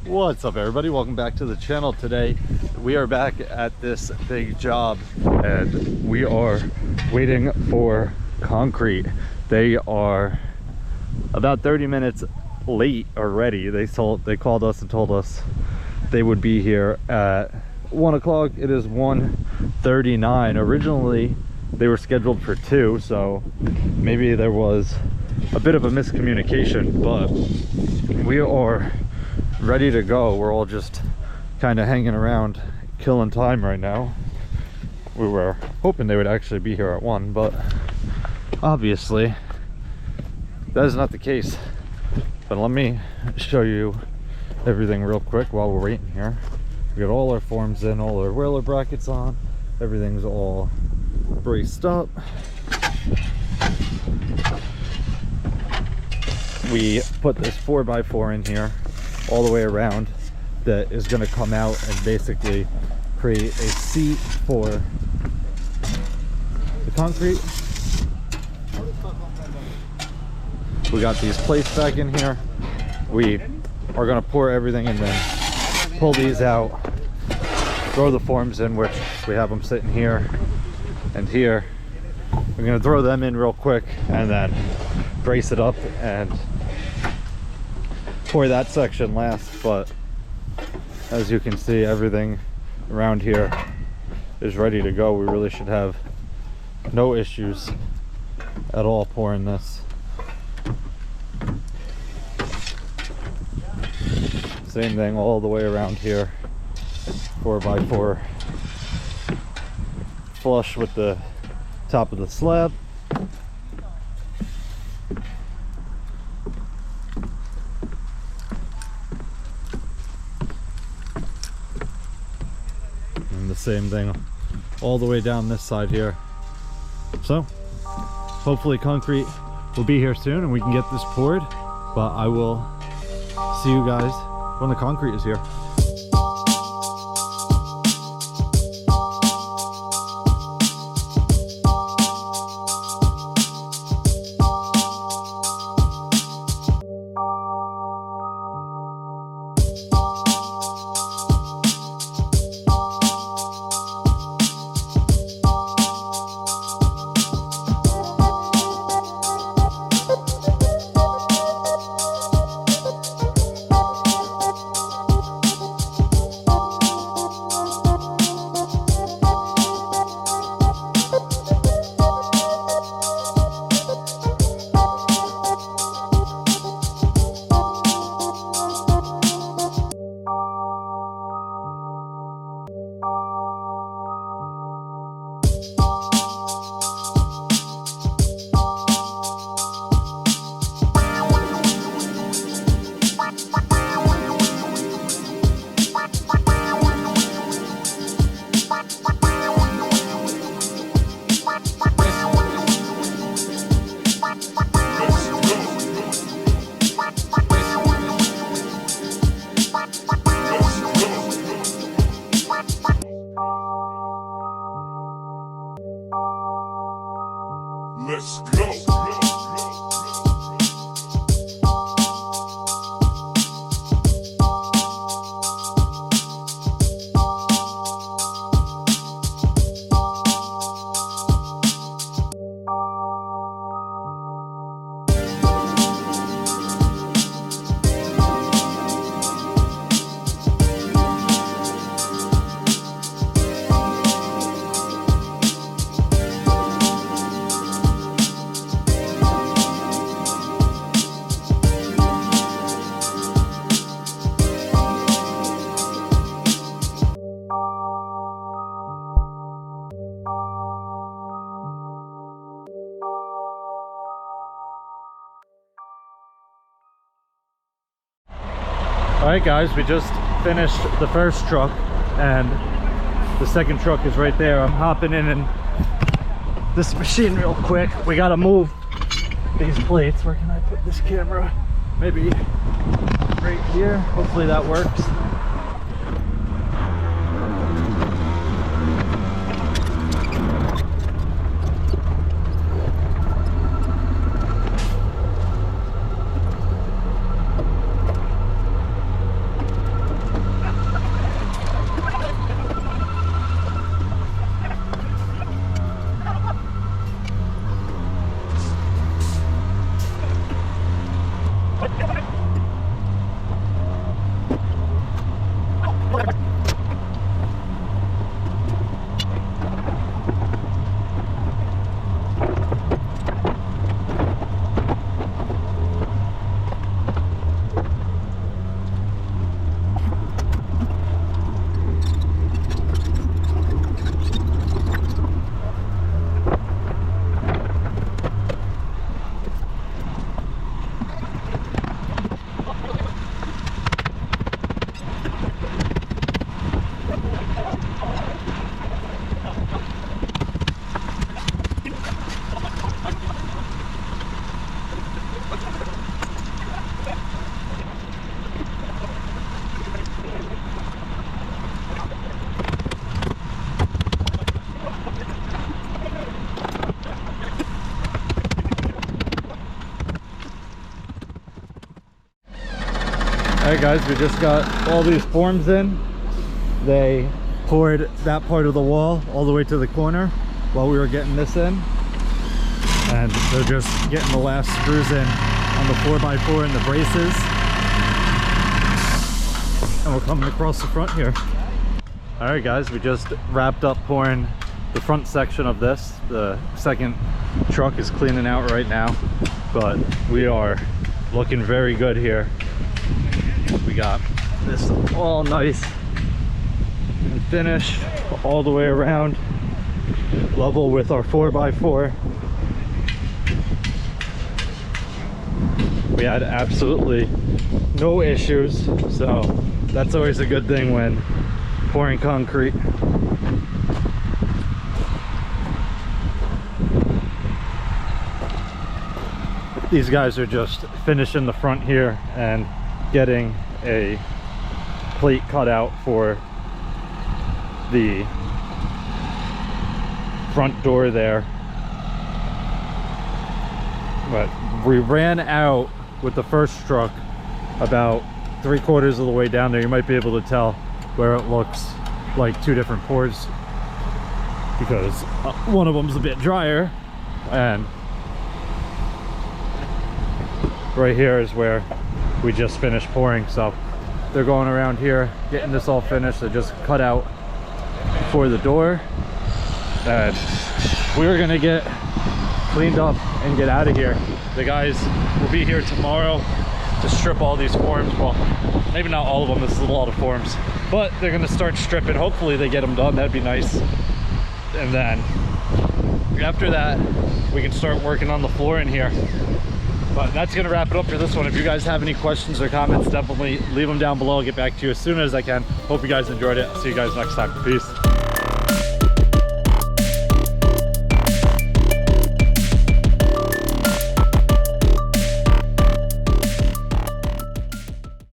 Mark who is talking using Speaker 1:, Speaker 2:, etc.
Speaker 1: What's up, everybody? Welcome back to the channel. Today we are back at this big job and we are waiting for concrete. They are about 30 minutes late already. They called us and told us they would be here at 1 o'clock. It is 1:39. Originally they were scheduled for 2, so maybe there was a bit of a miscommunication, but we are ready to go. We're all just kind of hanging around, killing time right now. We were hoping they would actually be here at 1, but obviously that is not the case. But let me show you everything real quick while we're waiting here. We got all our forms in, all our whirler brackets on, everything's all braced up. We put this 4x4 in here all the way around that is going to come out and basically create a seat for the concrete. We got these plates back in here. We are going to pour everything and then pull these out, throw the forms in, which we have them sitting here and here. We're going to throw them in real quick and then brace it up and pour that section last. But as you can see, everything around here is ready to go. We really should have no issues at all pouring this. Same thing all the way around here, 4x4 flush with the top of the slab. And the same thing all the way down this side here. So hopefully concrete will be here soon and we can get this poured, but I will see you guys when the concrete is here.
Speaker 2: Let's go.
Speaker 1: Alright guys, we just finished the first truck and the second truck is right there. I'm hopping in this machine real quick. We gotta move these plates. Where can I put this camera? Maybe right here. Hopefully that works. Alright guys, we just got all these forms in. They poured that part of the wall all the way to the corner while we were getting this in. And they're just getting the last screws in on the 4x4 and the braces. And we're coming across the front here. Alright guys, we just wrapped up pouring the front section of this. The second truck is cleaning out right now, but we are looking very good here. We got this all nice and finished all the way around, level with our 4x4. We had absolutely no issues, so that's always a good thing when pouring concrete. These guys are just finishing the front here and getting a plate cut out for the front door there. But we ran out with the first truck about 3/4 of the way down there. You might be able to tell where it looks like two different pours, because one of them's a bit drier, and right here is where we just finished pouring. So they're going around here getting this all finished. They just cut out for the door, and we were gonna get cleaned up and get out of here. The guys will be here tomorrow to strip all these forms. Well, maybe not all of them, this is a lot of forms, but they're gonna start stripping. Hopefully they get them done, that'd be nice. And then after that we can start working on the floor in here. But that's gonna wrap it up for this one. If you guys have any questions or comments, definitely leave them down below. I'll get back to you as soon as I can. Hope you guys enjoyed it. I'll see you guys next time. Peace.